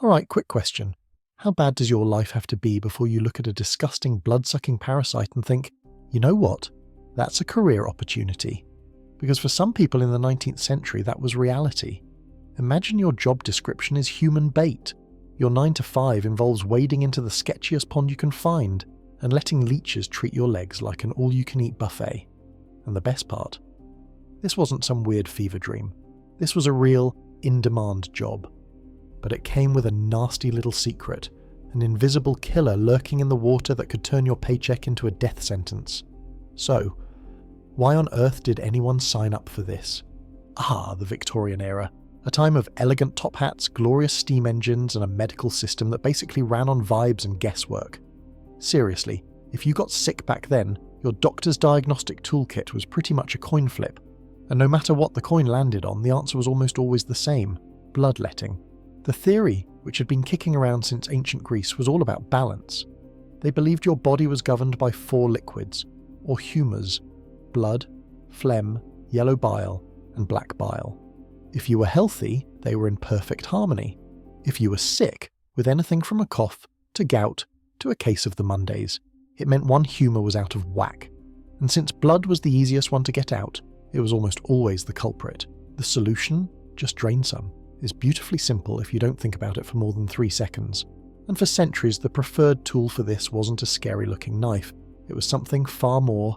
Alright, quick question. How bad does your life have to be before you look at a disgusting blood-sucking parasite and think, you know what? That's a career opportunity. Because for some people in the 19th century, that was reality. Imagine your job description is human bait. Your 9 to 5 involves wading into the sketchiest pond you can find and letting leeches treat your legs like an all-you-can-eat buffet. And the best part? This wasn't some weird fever dream. This was a real, in-demand job. But it came with a nasty little secret, an invisible killer lurking in the water that could turn your paycheck into a death sentence. So, why on earth did anyone sign up for this? The Victorian era. A time of elegant top hats, glorious steam engines, and a medical system that basically ran on vibes and guesswork. Seriously, if you got sick back then, your doctor's diagnostic toolkit was pretty much a coin flip. And no matter what the coin landed on, the answer was almost always the same: bloodletting. The theory, which had been kicking around since ancient Greece, was all about balance. They believed your body was governed by 4 liquids, or humours: blood, phlegm, yellow bile, and black bile. If you were healthy, they were in perfect harmony. If you were sick, with anything from a cough to gout to a case of the Mondays, it meant one humour was out of whack. And since blood was the easiest one to get out, it was almost always the culprit. The solution? Just drain some. Is beautifully simple if you don't think about it for more than 3 seconds. And for centuries, the preferred tool for this wasn't a scary-looking knife. It was something far more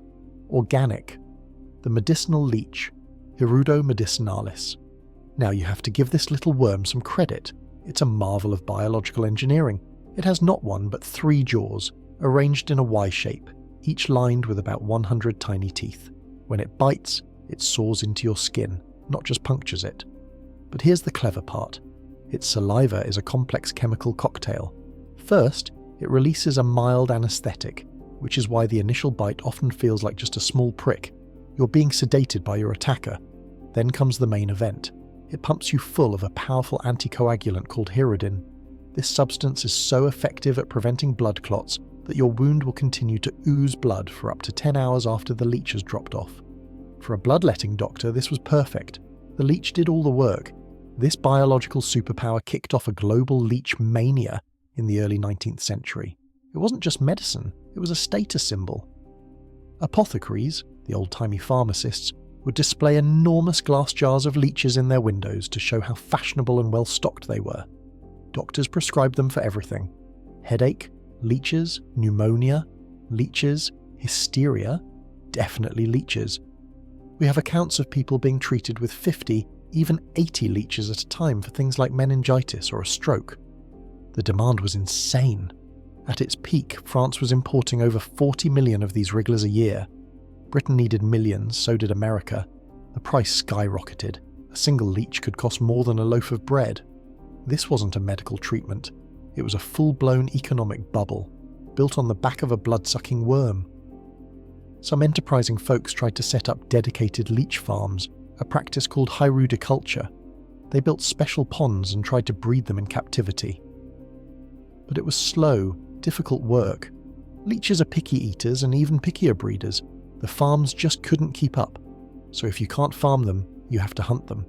organic. The medicinal leech, Hirudo medicinalis. Now you have to give this little worm some credit. It's a marvel of biological engineering. It has not 1 but 3 jaws, arranged in a Y shape, each lined with about 100 tiny teeth. When it bites, it saws into your skin, not just punctures it. But here's the clever part. Its saliva is a complex chemical cocktail. First, it releases a mild anesthetic, which is why the initial bite often feels like just a small prick. You're being sedated by your attacker. Then comes the main event. It pumps you full of a powerful anticoagulant called Hirudo. This substance is so effective at preventing blood clots that your wound will continue to ooze blood for up to 10 hours after the leech has dropped off. For a bloodletting doctor, this was perfect. The leech did all the work. This biological superpower kicked off a global leech mania in the early 19th century. It wasn't just medicine, it was a status symbol. Apothecaries, the old-timey pharmacists, would display enormous glass jars of leeches in their windows to show how fashionable and well-stocked they were. Doctors prescribed them for everything: headache, leeches, pneumonia, leeches, hysteria, definitely leeches. We have accounts of people being treated with 50, even 80 leeches at a time for things like meningitis or a stroke. The demand was insane. At its peak, France was importing over 40 million of these wrigglers a year. Britain needed millions, so did America. The price skyrocketed. A single leech could cost more than a loaf of bread. This wasn't a medical treatment. It was a full-blown economic bubble, built on the back of a blood-sucking worm. Some enterprising folks tried to set up dedicated leech farms, a practice called hyrudiculture. They built special ponds and tried to breed them in captivity. But it was slow, difficult work. Leeches are picky eaters and even pickier breeders. The farms just couldn't keep up. So if you can't farm them, you have to hunt them.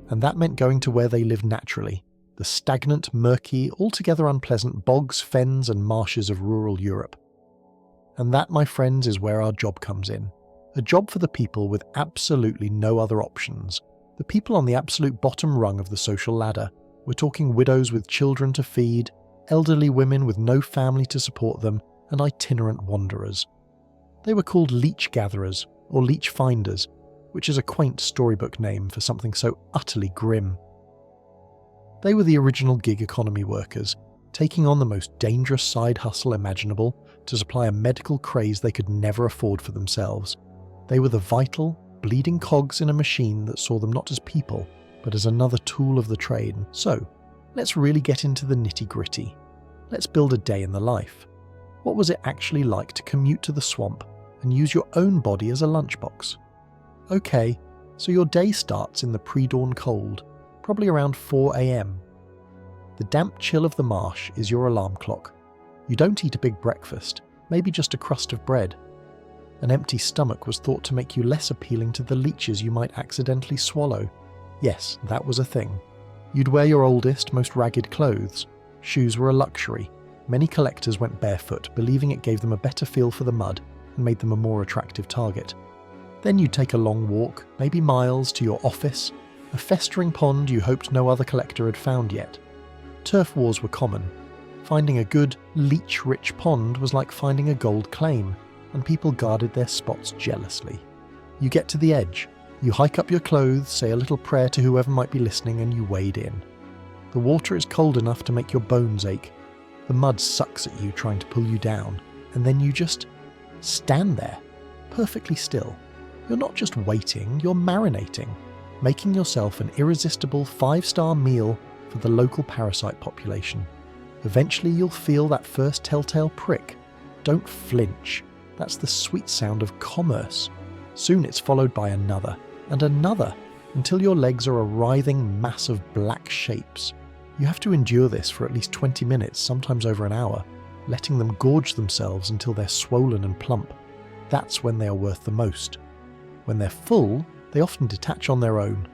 And that meant going to where they live naturally, the stagnant, murky, altogether unpleasant bogs, fens and marshes of rural Europe. And that, my friends, is where our job comes in. A job for the people with absolutely no other options. The people on the absolute bottom rung of the social ladder. We're talking widows with children to feed, elderly women with no family to support them, and itinerant wanderers. They were called leech gatherers, or leech finders, which is a quaint storybook name for something so utterly grim. They were the original gig economy workers, taking on the most dangerous side hustle imaginable to supply a medical craze they could never afford for themselves. They were the vital, bleeding cogs in a machine that saw them not as people, but as another tool of the trade. So, let's really get into the nitty-gritty. Let's build a day in the life. What was it actually like to commute to the swamp and use your own body as a lunchbox? Okay, so your day starts in the pre-dawn cold, probably around 4 a.m. The damp chill of the marsh is your alarm clock. You don't eat a big breakfast, maybe just a crust of bread. An empty stomach was thought to make you less appealing to the leeches you might accidentally swallow. Yes, that was a thing. You'd wear your oldest, most ragged clothes. Shoes were a luxury. Many collectors went barefoot, believing it gave them a better feel for the mud and made them a more attractive target. Then you'd take a long walk, maybe miles, to your office, a festering pond you hoped no other collector had found yet. Turf wars were common. Finding a good, leech-rich pond was like finding a gold claim, and people guarded their spots jealously. You get to the edge, you hike up your clothes, say a little prayer to whoever might be listening, and you wade in. The water is cold enough to make your bones ache. The mud sucks at you trying to pull you down, and then you just stand there, perfectly still. You're not just waiting, you're marinating, making yourself an irresistible 5-star meal for the local parasite population. Eventually you'll feel that first telltale prick. Don't flinch. That's the sweet sound of commerce. Soon it's followed by another, and another, until your legs are a writhing mass of black shapes. You have to endure this for at least 20 minutes, sometimes over an hour, letting them gorge themselves until they're swollen and plump. That's when they are worth the most. When they're full, they often detach on their own.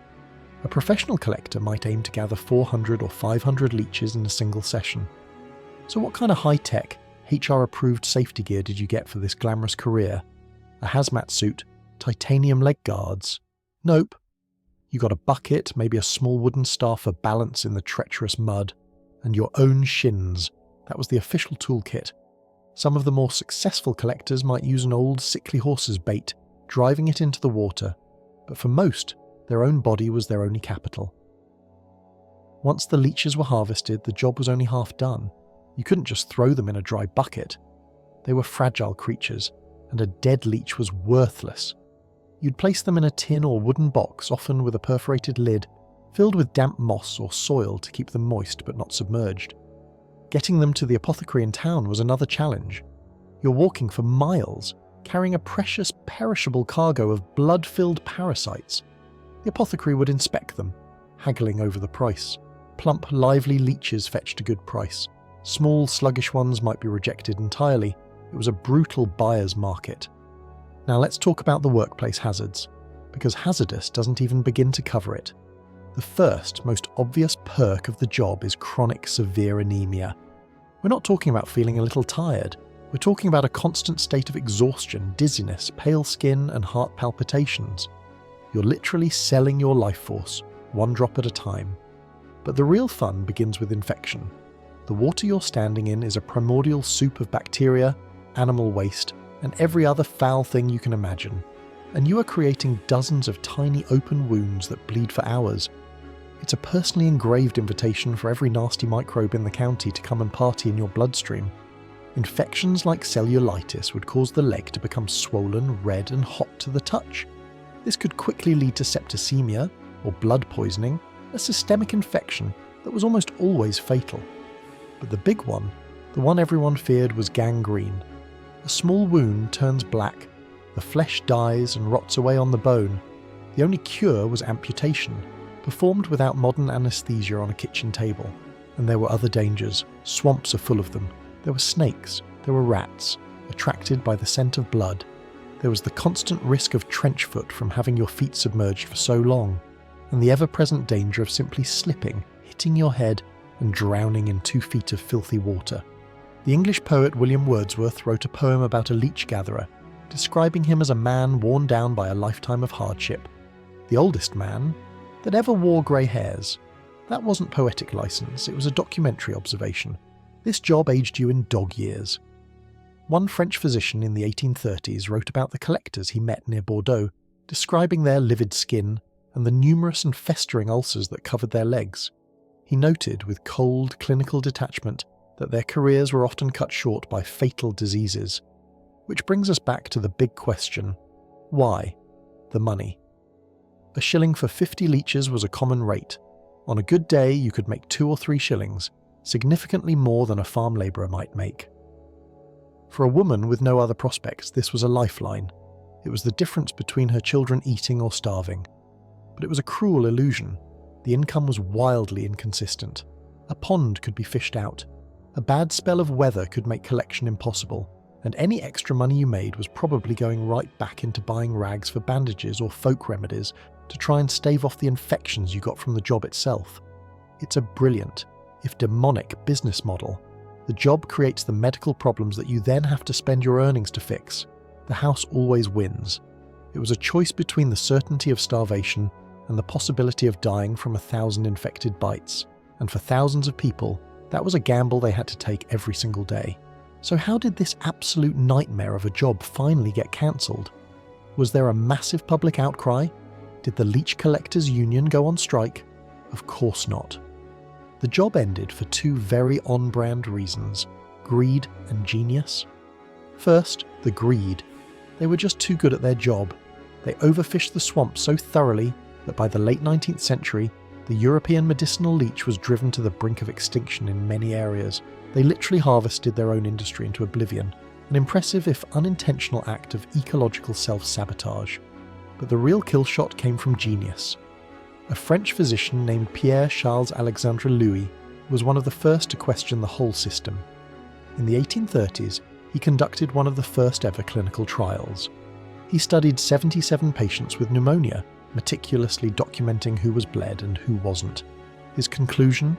A professional collector might aim to gather 400 or 500 leeches in a single session. So what kind of high-tech, HR-approved safety gear did you get for this glamorous career? A hazmat suit? Titanium leg guards? Nope. You got a bucket, maybe a small wooden staff for balance in the treacherous mud, and your own shins. That was the official toolkit. Some of the more successful collectors might use an old sickly horse's bait, driving it into the water, but for most, their own body was their only capital. Once the leeches were harvested, the job was only half done. You couldn't just throw them in a dry bucket. They were fragile creatures, and a dead leech was worthless. You'd place them in a tin or wooden box, often with a perforated lid, filled with damp moss or soil to keep them moist but not submerged. Getting them to the apothecary in town was another challenge. You're walking for miles, carrying a precious, perishable cargo of blood-filled parasites. The apothecary would inspect them, haggling over the price. Plump, lively leeches fetched a good price. Small, sluggish ones might be rejected entirely. It was a brutal buyer's market. Now let's talk about the workplace hazards, because hazardous doesn't even begin to cover it. The first, most obvious perk of the job is chronic severe anemia. We're not talking about feeling a little tired. We're talking about a constant state of exhaustion, dizziness, pale skin, and heart palpitations. You're literally selling your life force, one drop at a time. But the real fun begins with infection. The water you're standing in is a primordial soup of bacteria, animal waste, and every other foul thing you can imagine. And you are creating dozens of tiny open wounds that bleed for hours. It's a personally engraved invitation for every nasty microbe in the county to come and party in your bloodstream. Infections like cellulitis would cause the leg to become swollen, red, and hot to the touch. This could quickly lead to septicemia, or blood poisoning, a systemic infection that was almost always fatal. But the big one, the one everyone feared, was gangrene. A small wound turns black, the flesh dies and rots away on the bone. The only cure was amputation, performed without modern anaesthesia on a kitchen table. And there were other dangers. Swamps are full of them. There were snakes, there were rats, attracted by the scent of blood. There was the constant risk of trench foot from having your feet submerged for so long, and the ever-present danger of simply slipping, hitting your head, and drowning in 2 feet of filthy water. The English poet William Wordsworth wrote a poem about a leech gatherer, describing him as a man worn down by a lifetime of hardship. The oldest man that ever wore grey hairs. That wasn't poetic license, it was a documentary observation. This job aged you in dog years. One French physician in the 1830s wrote about the collectors he met near Bordeaux, describing their livid skin and the numerous and festering ulcers that covered their legs. He noted with cold, clinical detachment that their careers were often cut short by fatal diseases. Which brings us back to the big question: why? The money. A shilling for 50 leeches was a common rate. On a good day, you could make 2 or 3 shillings, significantly more than a farm labourer might make. For a woman with no other prospects, this was a lifeline. It was the difference between her children eating or starving. But it was a cruel illusion. The income was wildly inconsistent. A pond could be fished out. A bad spell of weather could make collection impossible, and any extra money you made was probably going right back into buying rags for bandages or folk remedies to try and stave off the infections you got from the job itself. It's a brilliant, if demonic, business model. The job creates the medical problems that you then have to spend your earnings to fix. The house always wins. It was a choice between the certainty of starvation and the possibility of dying from 1,000 infected bites. And for thousands of people, that was a gamble they had to take every single day. So how did this absolute nightmare of a job finally get cancelled? Was there a massive public outcry? Did the leech collectors' union go on strike? Of course not. The job ended for two very on-brand reasons: greed and genius. First, the greed. They were just too good at their job. They overfished the swamp so thoroughly that by the late 19th century, the European medicinal leech was driven to the brink of extinction in many areas. They literally harvested their own industry into oblivion, an impressive if unintentional act of ecological self-sabotage. But the real kill shot came from genius. A French physician named Pierre-Charles-Alexandre Louis was one of the first to question the whole system. In the 1830s, he conducted one of the first ever clinical trials. He studied 77 patients with pneumonia, meticulously documenting who was bled and who wasn't. His conclusion?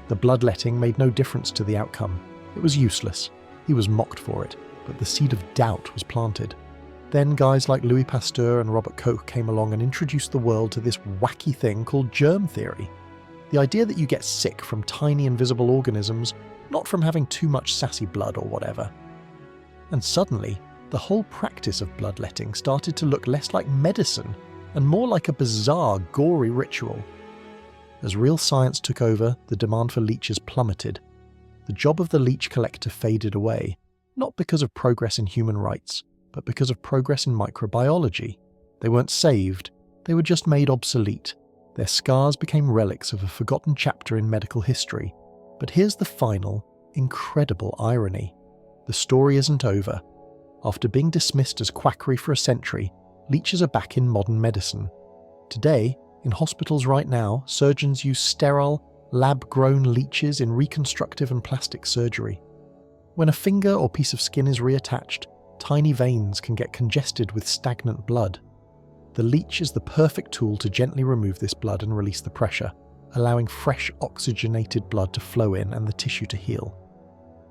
The bloodletting made no difference to the outcome. It was useless. He was mocked for it, but the seed of doubt was planted. Then guys like Louis Pasteur and Robert Koch came along and introduced the world to this wacky thing called germ theory. The idea that you get sick from tiny invisible organisms, not from having too much sassy blood or whatever. And suddenly, the whole practice of bloodletting started to look less like medicine and more like a bizarre, gory ritual. As real science took over, the demand for leeches plummeted. The job of the leech collector faded away, not because of progress in human rights, but because of progress in microbiology. They weren't saved, they were just made obsolete. Their scars became relics of a forgotten chapter in medical history. But here's the final, incredible irony. The story isn't over. After being dismissed as quackery for a century, leeches are back in modern medicine. Today, in hospitals right now, surgeons use sterile, lab-grown leeches in reconstructive and plastic surgery. When a finger or piece of skin is reattached, tiny veins can get congested with stagnant blood. The leech is the perfect tool to gently remove this blood and release the pressure, allowing fresh oxygenated blood to flow in and the tissue to heal.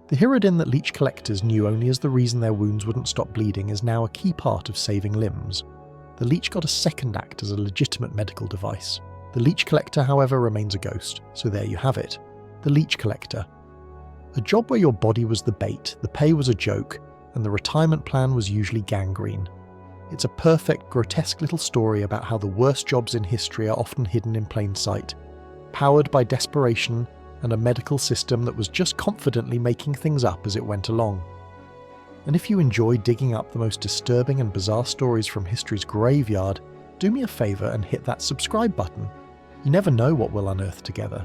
The hirudin that leech collectors knew only as the reason their wounds wouldn't stop bleeding is now a key part of saving limbs. The leech got a second act as a legitimate medical device. The leech collector, however, remains a ghost, so there you have it. The leech collector. A job where your body was the bait, the pay was a joke, and the retirement plan was usually gangrene. It's a perfect, grotesque little story about how the worst jobs in history are often hidden in plain sight, powered by desperation and a medical system that was just confidently making things up as it went along. And if you enjoy digging up the most disturbing and bizarre stories from history's graveyard, do me a favour and hit that subscribe button. You never know what we'll unearth together.